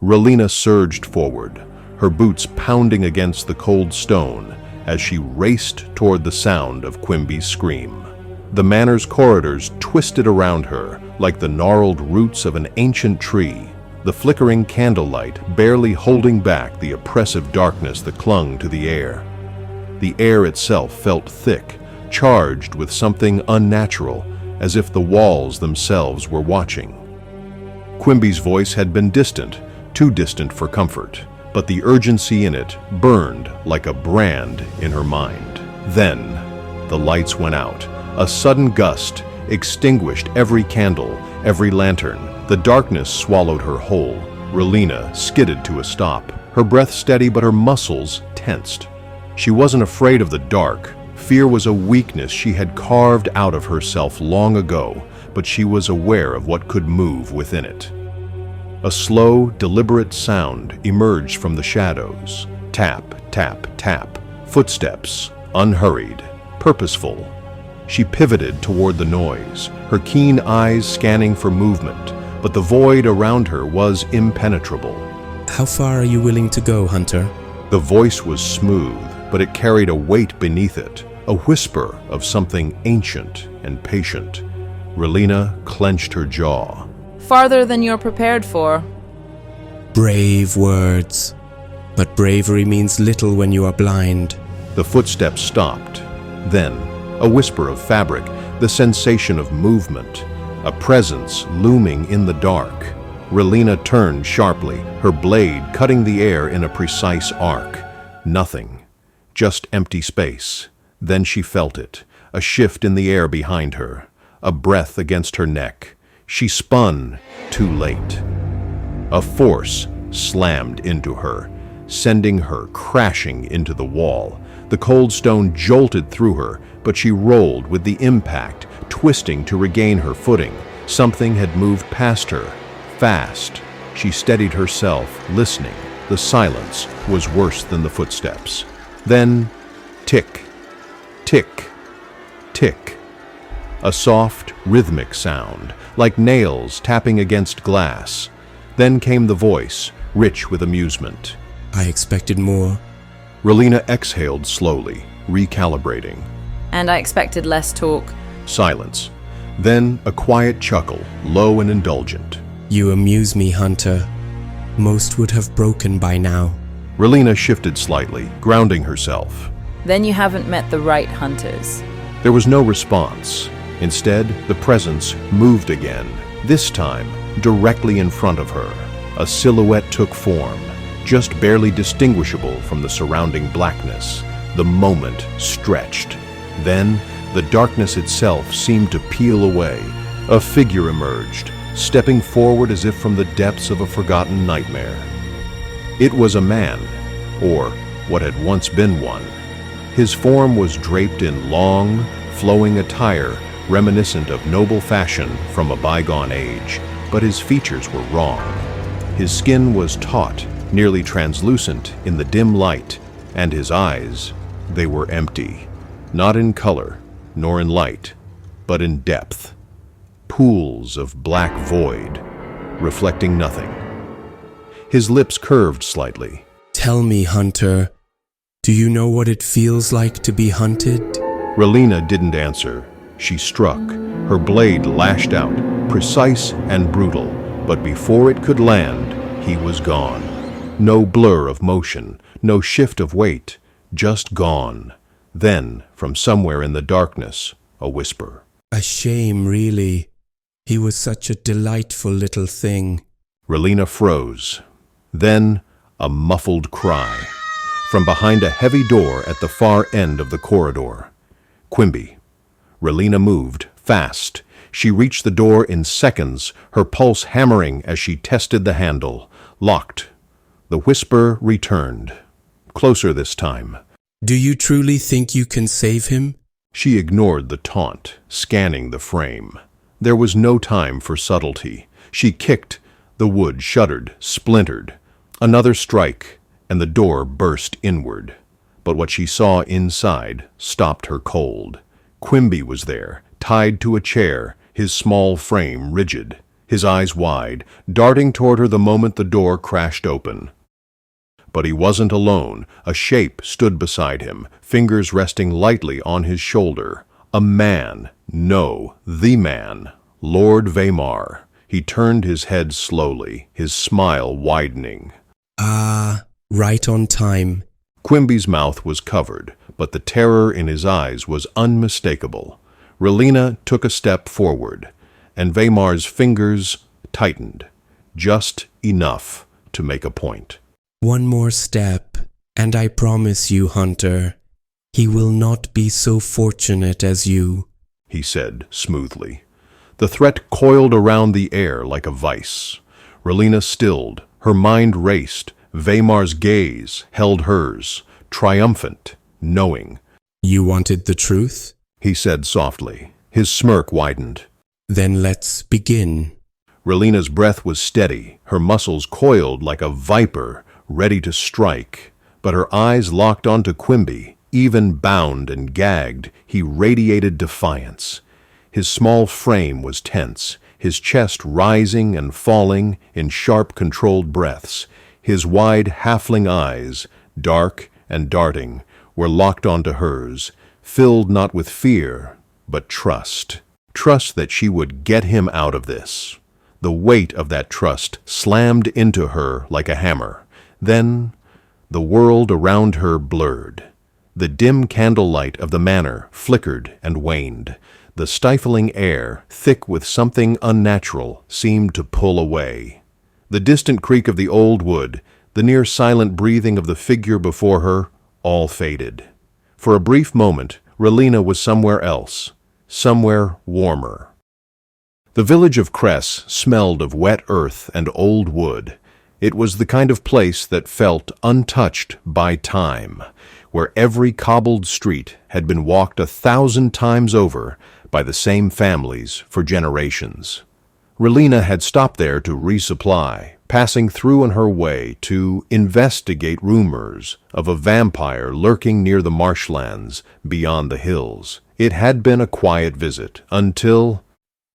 Relina surged forward, her boots pounding against the cold stone as she raced toward the sound of Quimby's scream. The manor's corridors twisted around her like the gnarled roots of an ancient tree, the flickering candlelight barely holding back the oppressive darkness that clung to the air. The air itself felt thick, charged with something unnatural, as if the walls themselves were watching. Quimby's voice had been distant, too distant for comfort, but the urgency in it burned like a brand in her mind. Then, the lights went out. A sudden gust extinguished every candle, every lantern. The darkness swallowed her whole. Relina skidded to a stop, her breath steady but her muscles tensed. She wasn't afraid of the dark. Fear was a weakness she had carved out of herself long ago, but she was aware of what could move within it. A slow, deliberate sound emerged from the shadows. Tap, tap, tap. Footsteps, unhurried, purposeful. She pivoted toward the noise, her keen eyes scanning for movement, but the void around her was impenetrable. How far are you willing to go, Hunter? The voice was smooth, but it carried a weight beneath it, a whisper of something ancient and patient. Relina clenched her jaw. Farther than you're prepared for. Brave words. But bravery means little when you are blind. The footsteps stopped. Then, a whisper of fabric, the sensation of movement, a presence looming in the dark. Relina turned sharply, her blade cutting the air in a precise arc. Nothing. Just empty space. Then she felt it, a shift in the air behind her, a breath against her neck. She spun, too late. A force slammed into her, sending her crashing into the wall. The cold stone jolted through her, but she rolled with the impact, twisting to regain her footing. Something had moved past her, fast. She steadied herself, listening. The silence was worse than the footsteps. Then, tick, tick, tick. A soft, rhythmic sound, like nails tapping against glass. Then came the voice, rich with amusement. I expected more. Relina exhaled slowly, recalibrating. And I expected less talk. Silence. Then a quiet chuckle, low and indulgent. You amuse me, Hunter. Most would have broken by now. Relina shifted slightly, grounding herself. Then you haven't met the right hunters. There was no response. Instead, the presence moved again, this time directly in front of her. A silhouette took form, just barely distinguishable from the surrounding blackness. The moment stretched. Then, the darkness itself seemed to peel away. A figure emerged, stepping forward as if from the depths of a forgotten nightmare. It was a man, or what had once been one. His form was draped in long, flowing attire reminiscent of noble fashion from a bygone age, but his features were wrong. His skin was taut, nearly translucent in the dim light, and his eyes, they were empty, not in color, nor in light, but in depth. Pools of black void, reflecting nothing. His lips curved slightly. Tell me, Hunter, do you know what it feels like to be hunted? Relina didn't answer. She struck. Her blade lashed out, precise and brutal, but before it could land, he was gone. No blur of motion, no shift of weight, just gone. Then, from somewhere in the darkness, a whisper. A shame, really. He was such a delightful little thing. Relina froze. Then, a muffled cry. From behind a heavy door at the far end of the corridor. Quimby. Relina moved, fast. She reached the door in seconds, her pulse hammering as she tested the handle. Locked. The whisper returned. Closer this time. Do you truly think you can save him? She ignored the taunt, scanning the frame. There was no time for subtlety. She kicked. The wood shuddered, splintered. Another strike, and the door burst inward. But what she saw inside stopped her cold. Quimby was there, tied to a chair, his small frame rigid. his eyes wide, darting toward her the moment the door crashed open. But he wasn't alone. A shape stood beside him, fingers resting lightly on his shoulder. A man. No, the man. Lord Veymar. He turned his head slowly, his smile widening. Right on time. Quimby's mouth was covered, but the terror in his eyes was unmistakable. Relina took a step forward, and Veymar's fingers tightened, just enough to make a point. One more step, and I promise you, Hunter, he will not be so fortunate as you, he said smoothly. The threat coiled around the air like a vice. Relina stilled, her mind raced. Veymar's gaze held hers, triumphant, knowing. You wanted the truth? He said softly. His smirk widened. Then let's begin. Relina's breath was steady, her muscles coiled like a viper, ready to strike. But her eyes locked onto Quimby. Even bound and gagged, he radiated defiance. His small frame was tense, his chest rising and falling in sharp, controlled breaths. His wide halfling eyes, dark and darting, were locked onto hers, filled not with fear, but trust. Trust that she would get him out of this. The weight of that trust slammed into her like a hammer. Then the world around her blurred. The dim candlelight of the manor flickered and waned. The stifling air, thick with something unnatural, seemed to pull away. The distant creak of the old wood, the near silent breathing of the figure before her, all faded. For a brief moment, Relina was somewhere else, somewhere warmer. The village of Cress smelled of wet earth and old wood. It was the kind of place that felt untouched by time, where every cobbled street had been walked 1,000 times over by the same families for generations. Relina had stopped there to resupply, passing through on her way to investigate rumors of a vampire lurking near the marshlands beyond the hills. It had been a quiet visit until...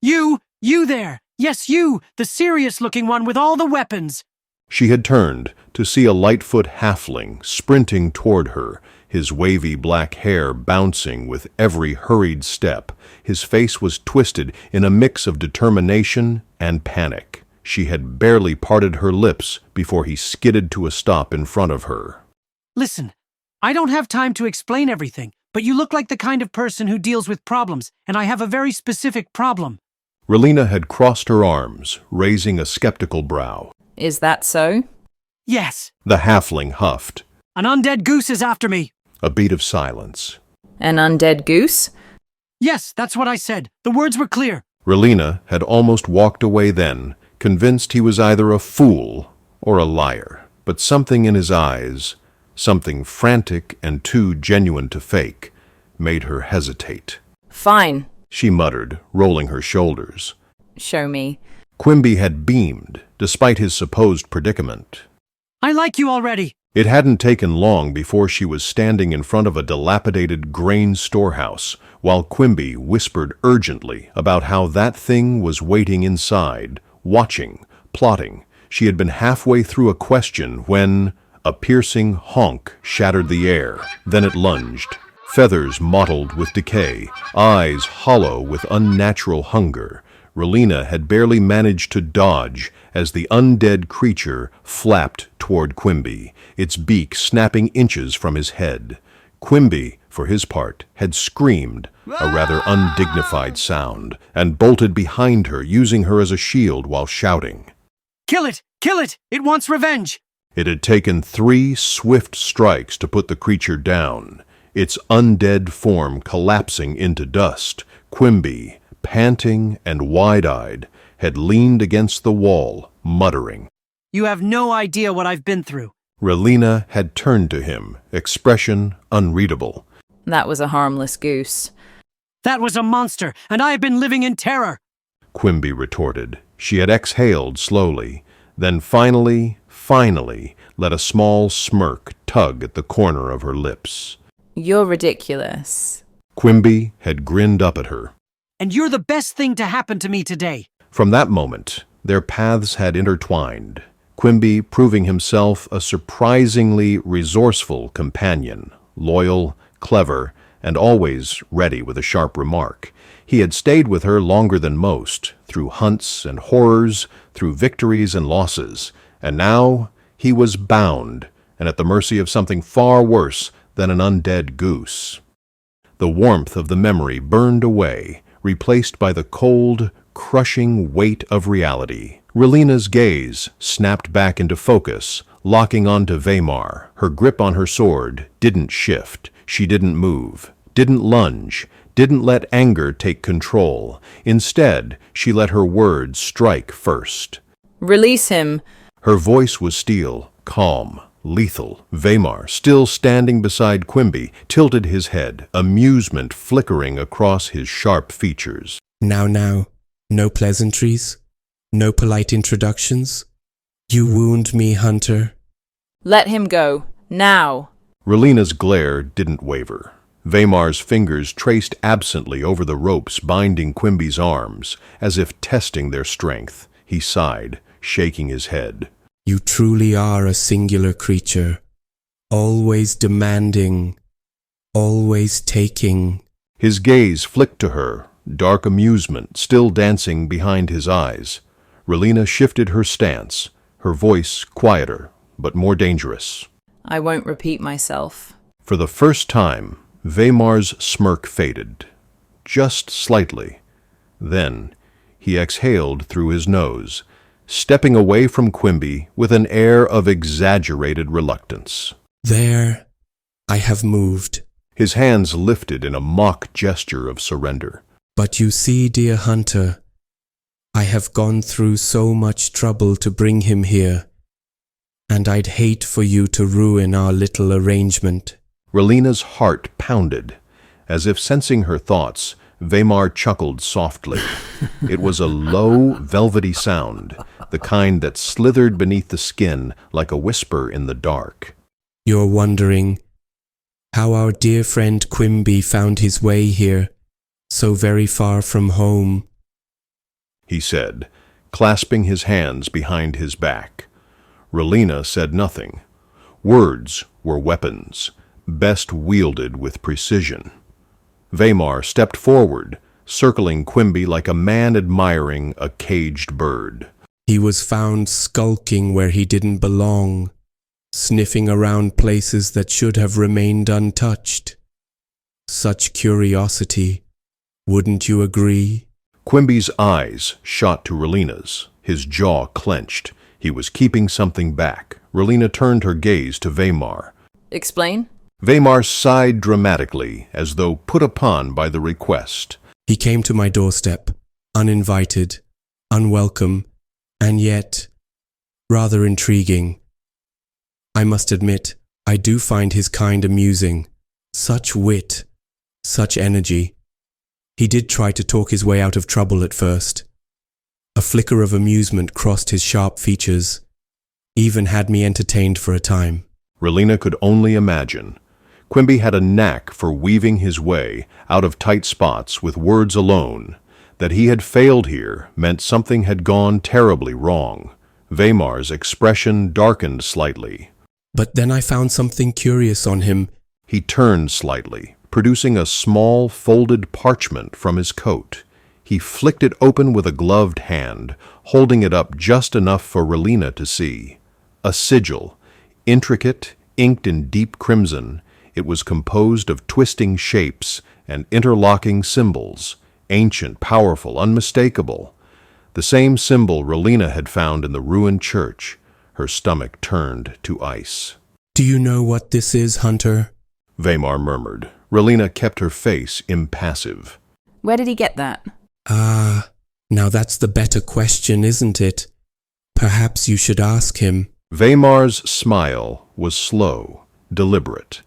You there! Yes, you! The serious-looking one with all the weapons! She had turned to see a Lightfoot halfling sprinting toward her, his wavy black hair bouncing with every hurried step. His face was twisted in a mix of determination and panic. She had barely parted her lips before he skidded to a stop in front of her. Listen, I don't have time to explain everything, but you look like the kind of person who deals with problems, and I have a very specific problem. Relina had crossed her arms, raising a skeptical brow. Is that so? Yes. The halfling huffed. An undead goose is after me. A beat of silence. An undead goose? Yes, that's what I said. The words were clear. Relina had almost walked away then, convinced he was either a fool or a liar. But something in his eyes, something frantic and too genuine to fake, made her hesitate. Fine. She muttered, rolling her shoulders. Show me. Quimby had beamed, despite his supposed predicament. I like you already. It hadn't taken long before she was standing in front of a dilapidated grain storehouse, while Quimby whispered urgently about how that thing was waiting inside, watching, plotting. She had been halfway through a question when a piercing honk shattered the air. Then it lunged, feathers mottled with decay, eyes hollow with unnatural hunger. Relina had barely managed to dodge as the undead creature flapped toward Quimby, its beak snapping inches from his head. Quimby, for his part, had screamed, a rather undignified sound, and bolted behind her, using her as a shield while shouting. Kill it! Kill it! It wants revenge! It had taken 3 swift strikes to put the creature down, its undead form collapsing into dust. Quimby, panting and wide-eyed, had leaned against the wall, muttering. You have no idea what I've been through. Relina had turned to him, expression unreadable. That was a harmless goose. That was a monster, and I have been living in terror. Quimby retorted. She had exhaled slowly, then finally let a small smirk tug at the corner of her lips. You're ridiculous. Quimby had grinned up at her. And you're the best thing to happen to me today. From that moment, Their paths had intertwined, Quimby proving himself a surprisingly resourceful companion, loyal, clever, and always ready with a sharp remark. He had stayed with her longer than most, through hunts and horrors, through victories and losses, and now he was bound and at the mercy of something far worse than an undead goose. The warmth of the memory burned away, replaced by the cold, crushing weight of reality. Relina's gaze snapped back into focus, locking onto Veymar. Her grip on her sword didn't shift. She didn't move, didn't lunge, didn't let anger take control. Instead, she let her words strike first. Release him. Her voice was steel, calm, lethal. Veymar, still standing beside Quimby, tilted his head, amusement flickering across his sharp features. Now, no pleasantries, no polite introductions. You wound me, Hunter. Let him go. Now. Relina's glare didn't waver. Veymar's fingers traced absently over the ropes binding Quimby's arms, as if testing their strength. He sighed, shaking his head. You truly are a singular creature, always demanding, always taking. His gaze flicked to her, dark amusement still dancing behind his eyes. Relina shifted her stance, her voice quieter, but more dangerous. I won't repeat myself. For the first time, Veymar's smirk faded, just slightly. Then he exhaled through his nose, stepping away from Quimby with an air of exaggerated reluctance. There, I have moved. His hands lifted in a mock gesture of surrender. But you see, dear Hunter, I have gone through so much trouble to bring him here, and I'd hate for you to ruin our little arrangement. Relina's heart pounded. As if sensing her thoughts, Veymar chuckled softly. It was a low, velvety sound, the kind that slithered beneath the skin like a whisper in the dark. You're wondering how our dear friend Quimby found his way here, so very far from home, he said, clasping his hands behind his back. Relina said nothing. Words were weapons, best wielded with precision. Veymar stepped forward, circling Quimby like a man admiring a caged bird. He was found skulking where he didn't belong, sniffing around places that should have remained untouched. Such curiosity, wouldn't you agree? Quimby's eyes shot to Relina's, his jaw clenched. He was keeping something back. Relina turned her gaze to Veymar. Explain? Veymar sighed dramatically, as though put upon by the request. He came to my doorstep, uninvited, unwelcome, and yet rather intriguing. I must admit, I do find his kind amusing. Such wit, such energy. He did try to talk his way out of trouble at first. A flicker of amusement crossed his sharp features, even had me entertained for a time. Relina could only imagine. Quimby had a knack for weaving his way out of tight spots with words alone. That he had failed here meant something had gone terribly wrong. Veymar's expression darkened slightly. But then I found something curious on him. He turned slightly, producing a small folded parchment from his coat. He flicked it open with a gloved hand, holding it up just enough for Relina to see. A sigil, intricate, inked in deep crimson. It was composed of twisting shapes and interlocking symbols, ancient, powerful, unmistakable. The same symbol Relina had found in the ruined church. Her stomach turned to ice. Do you know what this is, Hunter? Veymar murmured. Relina kept her face impassive. Where did he get that? Now that's the better question, isn't it? Perhaps you should ask him. Veymar's smile was slow, deliberate.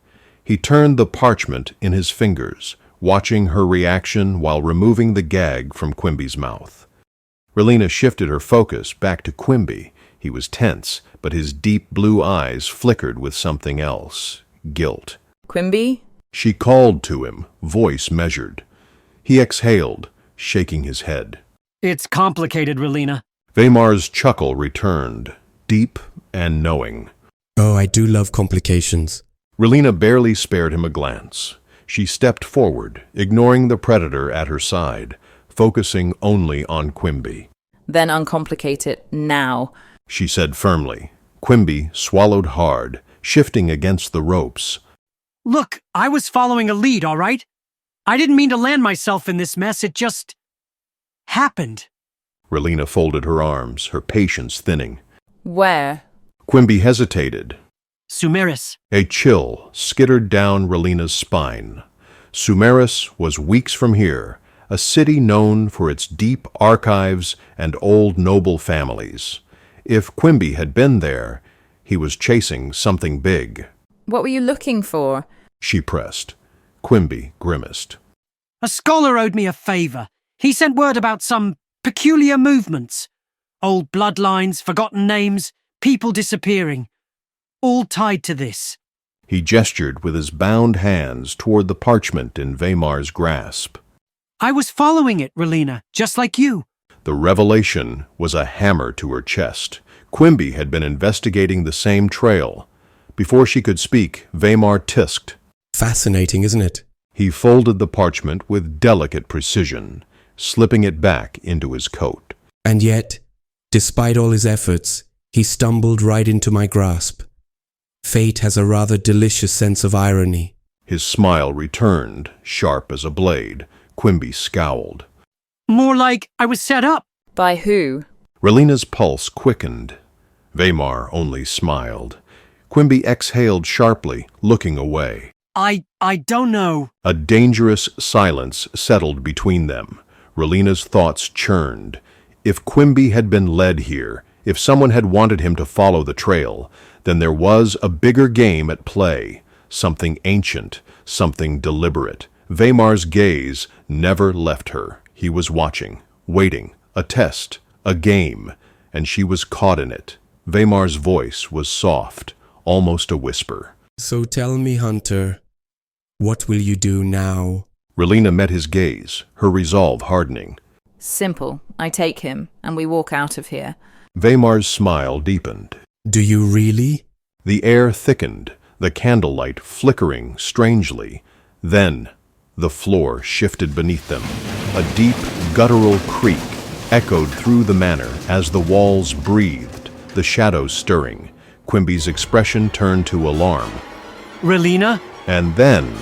He turned the parchment in his fingers, watching her reaction while removing the gag from Quimby's mouth. Relina shifted her focus back to Quimby. He was tense, but his deep blue eyes flickered with something else, guilt. Quimby? She called to him, voice measured. He exhaled, shaking his head. It's complicated, Relina. Veymar's chuckle returned, deep and knowing. Oh, I do love complications. Relina barely spared him a glance. She stepped forward, ignoring the predator at her side, focusing only on Quimby. Then uncomplicate it now. She said firmly. Quimby swallowed hard, shifting against the ropes. Look, I was following a lead, all right? I didn't mean to land myself in this mess, it just happened. Relina folded her arms, her patience thinning. Where? Quimby hesitated. Sumeris. A chill skittered down Relina's spine. Sumeris was weeks from here, a city known for its deep archives and old noble families. If Quimby had been there, he was chasing something big. What were you looking for? She pressed. Quimby grimaced. A scholar owed me a favor. He sent word about some peculiar movements. Old bloodlines, forgotten names, people disappearing. All tied to this. He gestured with his bound hands toward the parchment in Veymar's grasp. I was following it, Relina, just like you. The revelation was a hammer to her chest. Quimby had been investigating the same trail. Before she could speak, Veymar tisked. Fascinating, isn't it? He folded the parchment with delicate precision, slipping it back into his coat. And yet, despite all his efforts, he stumbled right into my grasp. Fate has a rather delicious sense of irony. His smile returned, sharp as a blade. Quimby scowled. More like I was set up. By who? Relina's pulse quickened. Veymar only smiled. Quimby exhaled sharply, looking away. I don't know. A dangerous silence settled between them. Relina's thoughts churned. If Quimby had been led here, if someone had wanted him to follow the trail, then there was a bigger game at play, something ancient, something deliberate. Veymar's gaze never left her. He was watching, waiting, a test, a game, and she was caught in it. Veymar's voice was soft, almost a whisper. So tell me, Hunter, what will you do now? Relina met his gaze, her resolve hardening. Simple. I take him, and we walk out of here. Veymar's smile deepened. Do you really? The air thickened, the candlelight flickering strangely. Then, the floor shifted beneath them. A deep, guttural creak echoed through the manor as the walls breathed, the shadows stirring. Quimby's expression turned to alarm. Relina? And then,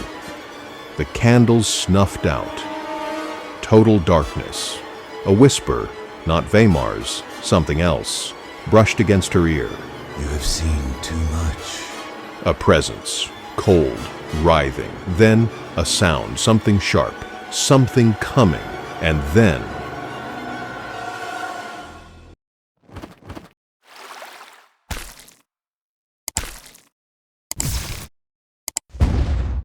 the candles snuffed out. Total darkness. A whisper, not Veymar's, something else, brushed against her ear. You have seen too much. A presence, cold, writhing. Then a sound, something sharp, something coming. And then